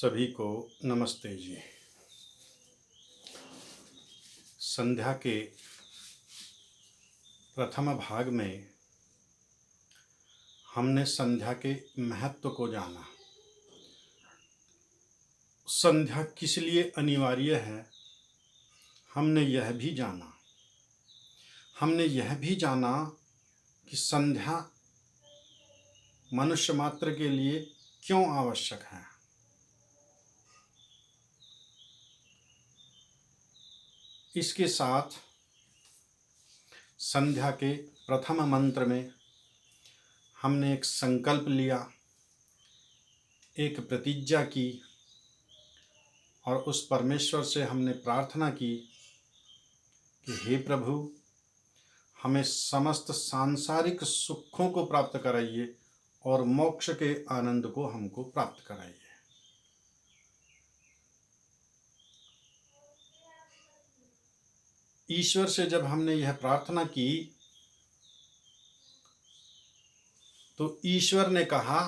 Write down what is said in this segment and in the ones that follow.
सभी को नमस्ते जी। संध्या के प्रथम भाग में हमने संध्या के महत्व को जाना। संध्या किस लिए अनिवार्य है हमने यह भी जाना। हमने यह भी जाना कि संध्या मनुष्य मात्र के लिए क्यों आवश्यक है। इसके साथ संध्या के प्रथम मंत्र में हमने एक संकल्प लिया, एक प्रतिज्ञा की और उस परमेश्वर से हमने प्रार्थना की कि हे प्रभु, हमें समस्त सांसारिक सुखों को प्राप्त कराइए और मोक्ष के आनंद को हमको प्राप्त कराइए। ईश्वर से जब हमने यह प्रार्थना की तो ईश्वर ने कहा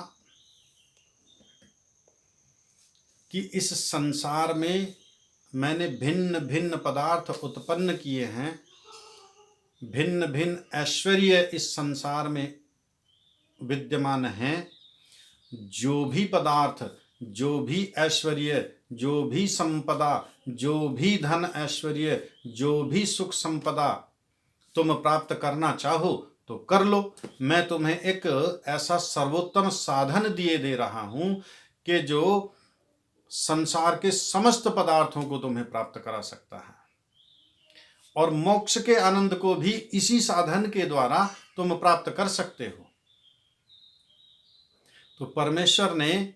कि इस संसार में मैंने भिन्न भिन्न पदार्थ उत्पन्न किए हैं, भिन्न भिन्न ऐश्वर्य इस संसार में विद्यमान हैं। जो भी पदार्थ, जो भी ऐश्वर्य, जो भी संपदा, जो भी धन ऐश्वर्य, जो भी सुख संपदा तुम प्राप्त करना चाहो तो कर लो। मैं तुम्हें एक ऐसा सर्वोत्तम साधन दिए दे रहा हूं कि जो संसार के समस्त पदार्थों को तुम्हें प्राप्त करा सकता है और मोक्ष के आनंद को भी इसी साधन के द्वारा तुम प्राप्त कर सकते हो। तो परमेश्वर ने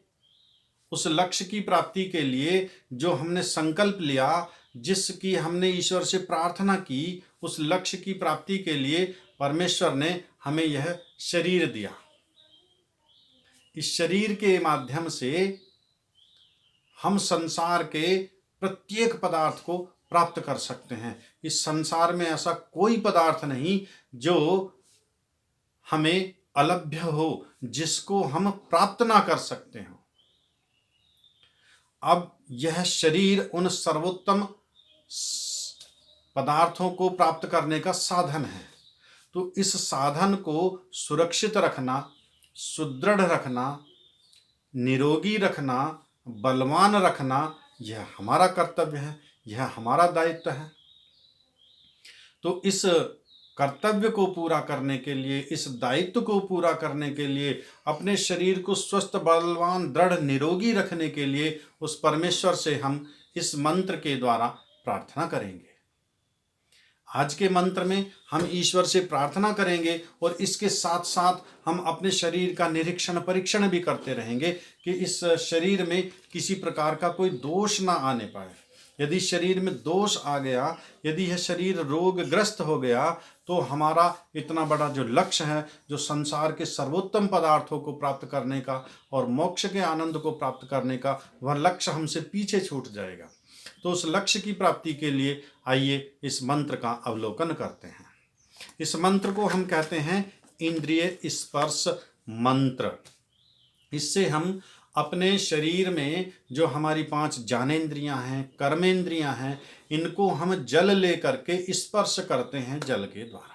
उस लक्ष्य की प्राप्ति के लिए जो हमने संकल्प लिया, जिसकी हमने ईश्वर से प्रार्थना की, उस लक्ष्य की प्राप्ति के लिए परमेश्वर ने हमें यह शरीर दिया। इस शरीर के माध्यम से हम संसार के प्रत्येक पदार्थ को प्राप्त कर सकते हैं। इस संसार में ऐसा कोई पदार्थ नहीं जो हमें अलभ्य हो, जिसको हम प्राप्त ना कर सकते हो। अब यह शरीर उन सर्वोत्तम पदार्थों को प्राप्त करने का साधन है। तो इस साधन को सुरक्षित रखना, सुदृढ़ रखना, निरोगी रखना, बलवान रखना, यह हमारा कर्तव्य है, यह हमारा दायित्व है। तो इस कर्तव्य को पूरा करने के लिए, इस दायित्व को पूरा करने के लिए, अपने शरीर को स्वस्थ, बलवान, दृढ़, निरोगी रखने के लिए उस परमेश्वर से हम इस मंत्र के द्वारा प्रार्थना करेंगे। आज के मंत्र में हम ईश्वर से प्रार्थना करेंगे और इसके साथ साथ हम अपने शरीर का निरीक्षण परीक्षण भी करते रहेंगे कि इस शरीर में किसी प्रकार का कोई दोष ना आने पाए। यदि शरीर में दोष आ गया, यदि यह शरीर रोगग्रस्त हो गया, तो हमारा इतना बड़ा जो लक्ष्य है, जो संसार के सर्वोत्तम पदार्थों को प्राप्त करने का और मोक्ष के आनंद को प्राप्त करने का, वह लक्ष्य हमसे पीछे छूट जाएगा। तो उस लक्ष्य की प्राप्ति के लिए आइए इस मंत्र का अवलोकन करते हैं। इस मंत्र को हम कहते हैं इंद्रिय स्पर्श मंत्र। इससे हम अपने शरीर में जो हमारी 5 ज्ञानेंद्रियां हैं, कर्मेंद्रियां हैं, इनको हम जल लेकर के स्पर्श करते हैं जल के द्वारा।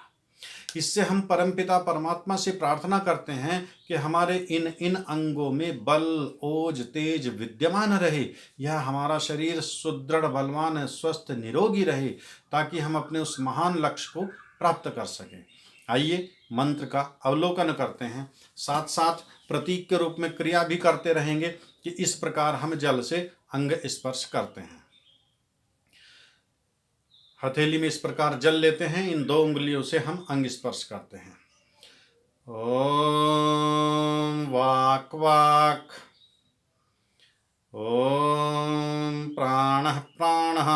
इससे हम परमपिता परमात्मा से प्रार्थना करते हैं कि हमारे इन अंगों में बल, ओज, तेज विद्यमान रहे। यह हमारा शरीर सुदृढ़, बलवान, स्वस्थ, निरोगी रहे, ताकि हम अपने उस महान लक्ष्य को प्राप्त कर सकें। आइए मंत्र का अवलोकन करते हैं, साथ साथ प्रतीक के रूप में क्रिया भी करते रहेंगे कि इस प्रकार हम जल से अंग स्पर्श करते हैं। हथेली में इस प्रकार जल लेते हैं, इन 2 उंगलियों से हम अंग स्पर्श करते हैं। ओम वाक वाक, ओम प्राणः प्राणः,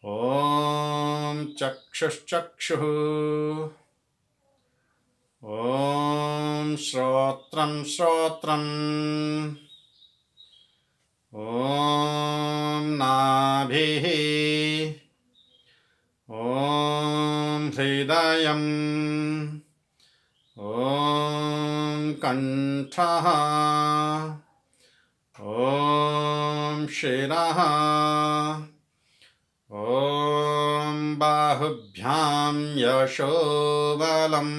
ओम चक्षुश्चक्षुः, ओम श्रोत्रं श्रोत्रम्, ओम नाभिः, ओम हृदयम्, ओम कंठः, ॐ शिरः ॐ बाहुभ्यां यशोबलम्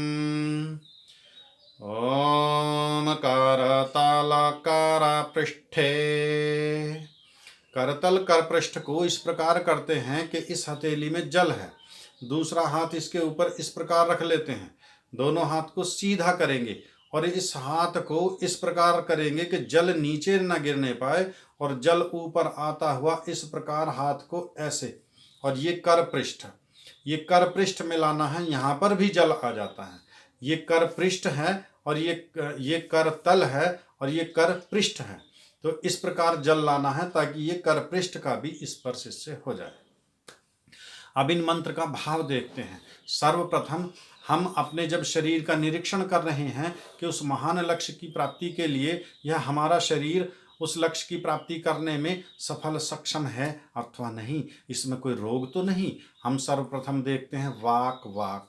ॐ करतलकरपृष्ठे। करतल करपृष्ठ को इस प्रकार करते हैं कि इस हथेली में जल है, दूसरा हाथ इसके ऊपर इस प्रकार रख लेते हैं, दोनों हाथ को सीधा करेंगे और इस हाथ को इस प्रकार करेंगे कि जल नीचे न गिरने पाए और जल ऊपर आता हुआ इस प्रकार हाथ को ऐसे, और ये कर पृष्ठ, ये कर पृष्ठ में लाना है, यहाँ पर भी जल आ जाता है। ये कर पृष्ठ है और ये कर तल है और ये कर पृष्ठ है। तो इस प्रकार जल लाना है ताकि ये कर पृष्ठ का भी स्पर्श इससे हो जाए। अब इन मंत्र का भाव देखते हैं। सर्वप्रथम हम अपने जब शरीर का निरीक्षण कर रहे हैं कि उस महान लक्ष्य की प्राप्ति के लिए यह हमारा शरीर उस लक्ष्य की प्राप्ति करने में सफल सक्षम है अथवा नहीं, इसमें कोई रोग तो नहीं। हम सर्वप्रथम देखते हैं वाक। वाक,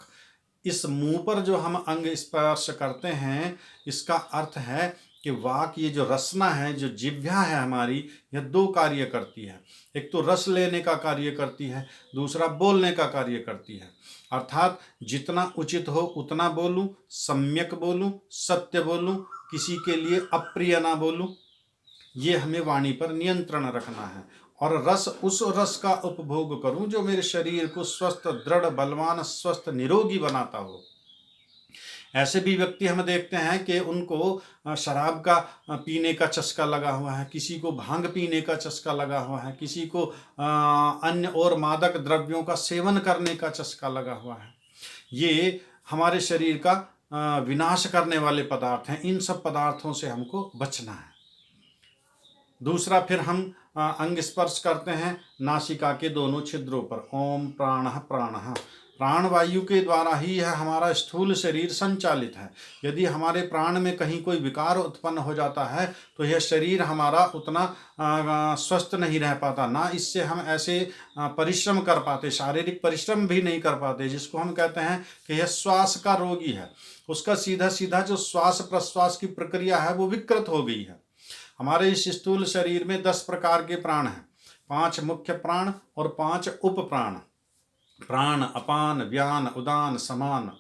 इस मुंह पर जो हम अंग स्पर्श करते हैं, इसका अर्थ है कि वाक, ये जो रसना है, जो जिह्वा है हमारी, यह दो कार्य करती है। एक तो रस लेने का कार्य करती है, दूसरा बोलने का कार्य करती है। अर्थात जितना उचित हो उतना बोलूं, सम्यक बोलूं, सत्य बोलूं, किसी के लिए अप्रिय ना बोलूं, ये हमें वाणी पर नियंत्रण रखना है। और रस, उस रस का उपभोग करूं जो मेरे शरीर को स्वस्थ, दृढ़, बलवान, स्वस्थ, निरोगी बनाता हो। ऐसे भी व्यक्ति हम देखते हैं कि उनको शराब का पीने का चस्का लगा हुआ है, किसी को भांग पीने का चस्का लगा हुआ है, किसी को अन्य और मादक द्रव्यों का सेवन करने का चस्का लगा हुआ है। ये हमारे शरीर का विनाश करने वाले पदार्थ हैं। इन सब पदार्थों से हमको बचना है। दूसरा, फिर हम अंग स्पर्श करते हैं नासिका के दोनों छिद्रों पर। ओम प्राणः प्राणः, प्राण वायु के द्वारा ही यह हमारा स्थूल शरीर संचालित है। यदि हमारे प्राण में कहीं कोई विकार उत्पन्न हो जाता है तो यह शरीर हमारा उतना स्वस्थ नहीं रह पाता, ना इससे हम ऐसे परिश्रम कर पाते, शारीरिक परिश्रम भी नहीं कर पाते, जिसको हम कहते हैं कि यह श्वास का रोगी है। उसका सीधा सीधा जो श्वास प्रश्वास की प्रक्रिया है वो विकृत हो गई है। हमारे इस स्थूल शरीर में 10 प्रकार के प्राण हैं, 5 मुख्य प्राण और 5 उप प्राण। प्राण, अपान, व्यान, उदान, समान,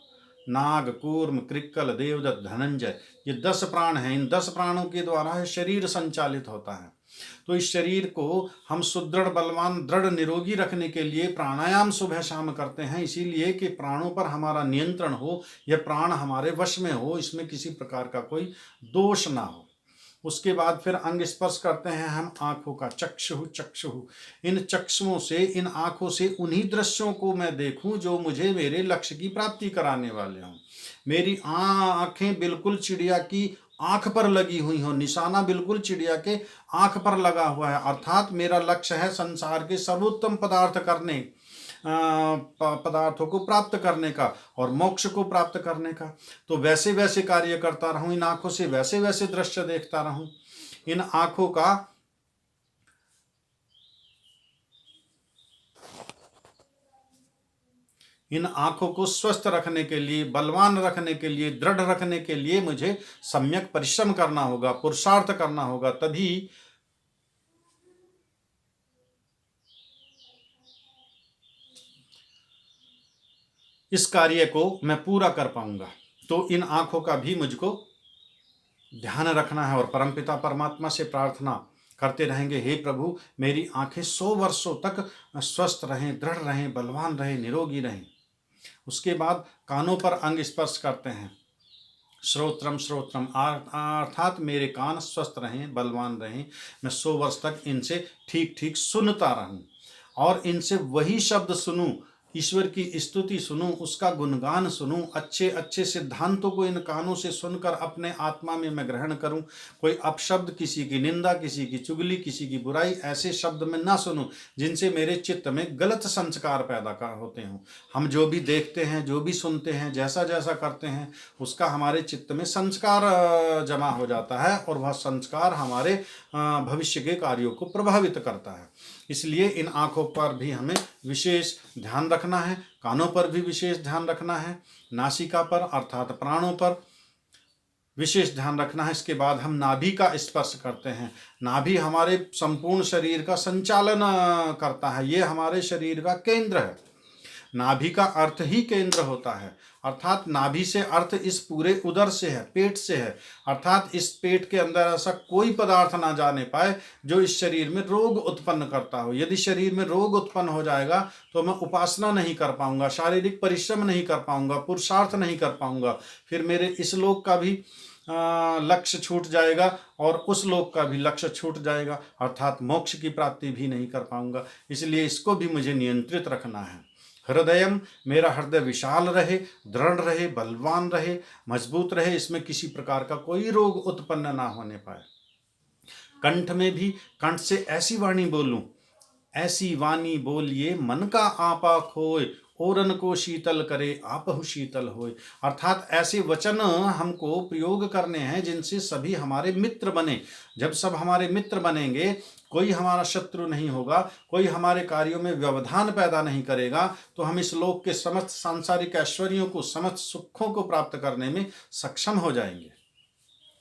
नाग, कूर्म, कृक्कल, देवदत्त, धनंजय, ये 10 प्राण हैं। इन 10 प्राणों के द्वारा शरीर संचालित होता है। तो इस शरीर को हम सुदृढ़, बलवान, दृढ़, निरोगी रखने के लिए प्राणायाम सुबह शाम करते हैं, इसीलिए कि प्राणों पर हमारा नियंत्रण हो, यह प्राण हमारे वश में हो, इसमें किसी प्रकार का कोई दोष ना हो। उसके बाद फिर अंग स्पर्श करते हैं हम आंखों का। चक्षु चक्षु, इन चक्षुओं से, इन आंखों से उन्हीं दृश्यों को मैं देखूं जो मुझे मेरे लक्ष्य की प्राप्ति कराने वाले हों। मेरी आंखें बिल्कुल चिड़िया की आंख पर लगी हुई हो, निशाना बिल्कुल चिड़िया के आंख पर लगा हुआ है। अर्थात मेरा लक्ष्य है संसार के सर्वोत्तम पदार्थों को प्राप्त करने का और मोक्ष को प्राप्त करने का। तो वैसे वैसे कार्य करता रहूं, इन आंखों से वैसे वैसे दृश्य देखता रहूं। इन आंखों का इन आंखों को स्वस्थ रखने के लिए, बलवान रखने के लिए, दृढ़ रखने के लिए मुझे सम्यक परिश्रम करना होगा, पुरुषार्थ करना होगा, तभी इस कार्य को मैं पूरा कर पाऊंगा। तो इन आंखों का भी मुझको ध्यान रखना है और परमपिता परमात्मा से प्रार्थना करते रहेंगे, हे प्रभु मेरी आंखें 100 वर्षों तक स्वस्थ रहें, दृढ़ रहें, बलवान रहें, निरोगी रहें। उसके बाद कानों पर अंग स्पर्श करते हैं। श्रोत्रम श्रोत्रम, अर्थात मेरे कान स्वस्थ रहें, बलवान रहें, मैं 100 वर्ष तक इनसे ठीक ठीक सुनता रहूं और इनसे वही शब्द सुनूं, ईश्वर की स्तुति सुनूं, उसका गुणगान सुनूं, अच्छे अच्छे सिद्धांतों को इन कानों से सुनकर अपने आत्मा में मैं ग्रहण करूं। कोई अपशब्द, किसी की निंदा, किसी की चुगली, किसी की बुराई, ऐसे शब्द मैं ना सुनूं जिनसे मेरे चित्त में गलत संस्कार पैदा होते हों। हम जो भी देखते हैं, जो भी सुनते हैं, जैसा जैसा करते हैं, उसका हमारे चित्त में संस्कार जमा हो जाता है और वह संस्कार हमारे भविष्य के कार्यों को प्रभावित करता है। इसलिए इन आंखों पर भी हमें विशेष ध्यान रखना है, कानों पर भी विशेष ध्यान रखना है, नासिका पर अर्थात प्राणों पर विशेष ध्यान रखना है। इसके बाद हम नाभि का स्पर्श करते हैं। नाभि हमारे संपूर्ण शरीर का संचालन करता है, ये हमारे शरीर का केंद्र है। नाभि का अर्थ ही केंद्र होता है, अर्थात नाभि से अर्थ इस पूरे उदर से है, पेट से है, अर्थात इस पेट के अंदर ऐसा कोई पदार्थ ना जाने पाए जो इस शरीर में रोग उत्पन्न करता हो। यदि शरीर में रोग उत्पन्न हो जाएगा तो मैं उपासना नहीं कर पाऊंगा, शारीरिक परिश्रम नहीं कर पाऊंगा, पुरुषार्थ नहीं कर पाऊंगा, फिर मेरे इस लोक का भी लक्ष्य छूट जाएगा और उस लोक का भी लक्ष्य छूट जाएगा, अर्थात मोक्ष की प्राप्ति भी नहीं कर पाऊंगा। इसलिए इसको भी मुझे नियंत्रित रखना है। हृदयम, मेरा हृदय विशाल रहे, दृढ़ रहे, बलवान रहे, मजबूत रहे, इसमें किसी प्रकार का कोई रोग उत्पन्न ना होने पाए। कंठ में भी, कंठ से ऐसी वाणी बोलूं, ऐसी वाणी बोलिए मन का आपा खोए, ओरन को शीतल करे आपहु शीतल होए। अर्थात ऐसे वचन हमको प्रयोग करने हैं जिनसे सभी हमारे मित्र बने। जब सब हमारे मित्र बनेंगे, कोई हमारा शत्रु नहीं होगा, कोई हमारे कार्यों में व्यवधान पैदा नहीं करेगा, तो हम इस लोक के समस्त सांसारिक ऐश्वर्यों को, समस्त सुखों को प्राप्त करने में सक्षम हो जाएंगे।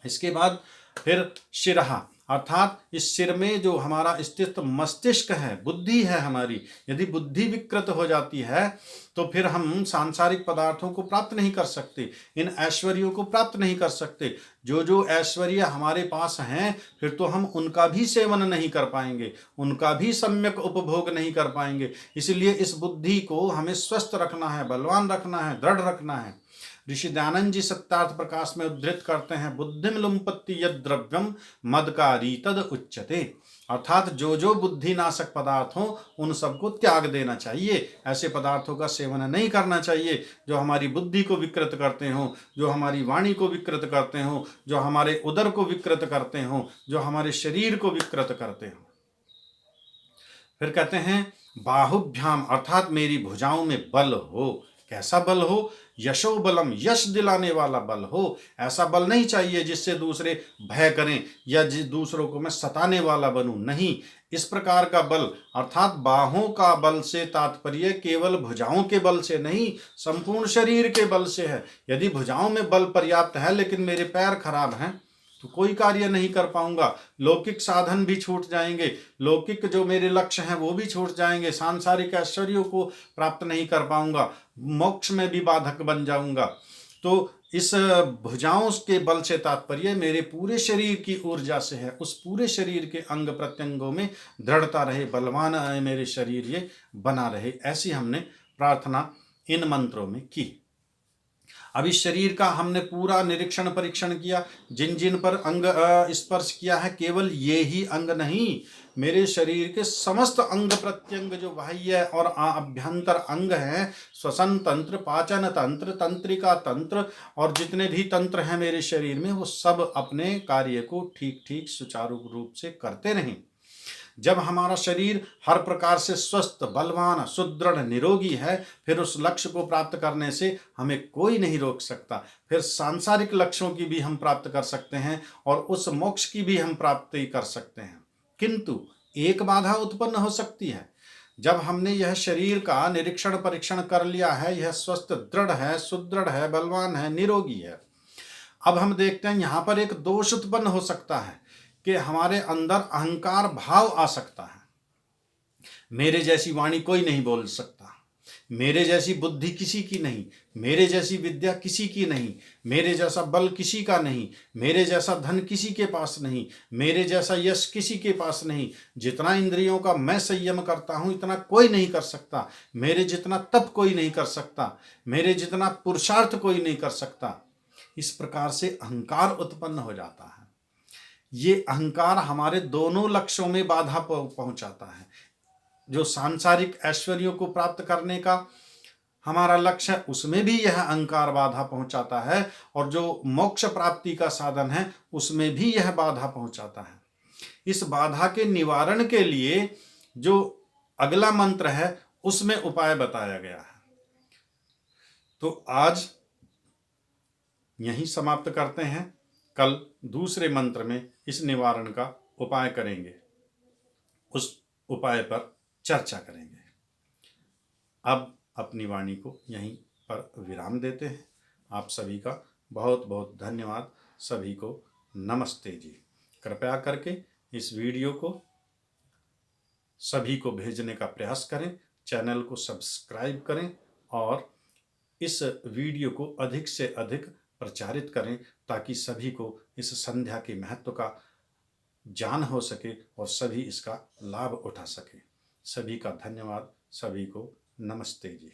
इसके बाद फिर शिरहा, अर्थात इस सिर में जो हमारा स्थित मस्तिष्क है, बुद्धि है हमारी, यदि बुद्धि विकृत हो जाती है तो फिर हम सांसारिक पदार्थों को प्राप्त नहीं कर सकते, इन ऐश्वर्यों को प्राप्त नहीं कर सकते। जो जो ऐश्वर्य हमारे पास हैं, फिर तो हम उनका भी सेवन नहीं कर पाएंगे, उनका भी सम्यक उपभोग नहीं कर पाएंगे। इसलिए इस बुद्धि को हमें स्वस्थ रखना है, बलवान रखना है, दृढ़ रखना है। ऋषि दयानंद जी सत्यार्थ प्रकाश में उद्धृत करते हैं, बुद्धिम लुम्पत्ति यद द्रव्यम मदकारी तद उच्यते, अर्थात जो जो बुद्धिनाशक पदार्थ हो उन सबको त्याग देना चाहिए। ऐसे पदार्थों का सेवन नहीं करना चाहिए जो हमारी बुद्धि को विकृत करते हों, जो हमारी वाणी को विकृत करते हों, जो हमारे उदर को विकृत करते हों, जो हमारे शरीर को विकृत करते हों। फिर कहते हैं बाहुभ्याम, अर्थात मेरी भुजाओं में बल हो। कैसा बल हो? यशो बलम, यश दिलाने वाला बल हो। ऐसा बल नहीं चाहिए जिससे दूसरे भय करें या दूसरों को मैं सताने वाला बनूं, नहीं। इस प्रकार का बल, अर्थात बाहों का बल से तात्पर्य केवल भुजाओं के बल से नहीं, संपूर्ण शरीर के बल से है। यदि भुजाओं में बल पर्याप्त है लेकिन मेरे पैर खराब हैं तो कोई कार्य नहीं कर पाऊंगा, लौकिक साधन भी छूट जाएंगे, लौकिक जो मेरे लक्ष्य हैं वो भी छूट जाएंगे, सांसारिक ऐश्वर्यों को प्राप्त नहीं कर पाऊंगा, मोक्ष में भी बाधक बन जाऊंगा। तो इस भुजाओं के बल से तात्पर्य मेरे पूरे शरीर की ऊर्जा से है, उस पूरे शरीर के अंग प्रत्यंगों में दृढ़ता रहे, बलवान मेरे शरीर ये बना रहे। ऐसी हमने प्रार्थना इन मंत्रों में की। अब इस शरीर का हमने पूरा निरीक्षण परीक्षण किया, जिन जिन पर अंग स्पर्श किया है, केवल ये ही अंग नहीं, मेरे शरीर के समस्त अंग प्रत्यंग जो बाह्य और अभ्यंतर अंग हैं, श्वसन तंत्र, पाचन तंत्र, तंत्रिका तंत्र और जितने भी तंत्र हैं मेरे शरीर में, वो सब अपने कार्य को ठीक ठीक सुचारू रूप से करते रहें। जब हमारा शरीर हर प्रकार से स्वस्थ, बलवान, सुदृढ़, निरोगी है, फिर उस लक्ष्य को प्राप्त करने से हमें कोई नहीं रोक सकता। फिर सांसारिक लक्ष्यों की भी हम प्राप्त कर सकते हैं और उस मोक्ष की भी हम प्राप्ति कर सकते हैं। किंतु एक बाधा उत्पन्न हो सकती है। जब हमने यह शरीर का निरीक्षण परीक्षण कर लिया है, यह स्वस्थ, दृढ़ है, सुदृढ़ है, बलवान है, निरोगी है, अब हम देखते हैं यहाँ पर एक दोष उत्पन्न हो सकता है कि हमारे अंदर अहंकार भाव आ सकता है। मेरे जैसी वाणी कोई नहीं बोल सकता, मेरे जैसी बुद्धि किसी की नहीं, मेरे जैसी विद्या किसी की नहीं, मेरे जैसा बल किसी का नहीं, मेरे जैसा धन किसी के पास नहीं, मेरे जैसा यश किसी के पास नहीं, जितना इंद्रियों का मैं संयम करता हूं इतना कोई नहीं कर सकता, मेरे जितना तप कोई नहीं कर सकता, मेरे जितना पुरुषार्थ कोई नहीं कर सकता। इस प्रकार से अहंकार उत्पन्न हो जाता है। ये अहंकार हमारे दोनों लक्ष्यों में बाधा पहुंचाता है। जो सांसारिक ऐश्वर्यों को प्राप्त करने का हमारा लक्ष्य है, उसमें भी यह अहंकार बाधा पहुंचाता है, और जो मोक्ष प्राप्ति का साधन है उसमें भी यह बाधा पहुंचाता है। इस बाधा के निवारण के लिए जो अगला मंत्र है उसमें उपाय बताया गया है। तो आज यहीं समाप्त करते हैं, कल दूसरे मंत्र में इस निवारण का उपाय करेंगे, उस उपाय पर चर्चा करेंगे। अब अपनी वाणी को यहीं पर विराम देते हैं। आप सभी का बहुत बहुत धन्यवाद। सभी को नमस्ते जी। कृपया करके इस वीडियो को सभी को भेजने का प्रयास करें, चैनल को सब्सक्राइब करें और इस वीडियो को अधिक से अधिक प्रचारित करें ताकि सभी को इस संध्या के महत्व का ज्ञान हो सके और सभी इसका लाभ उठा सकें। सभी का धन्यवाद। सभी को नमस्ते जी।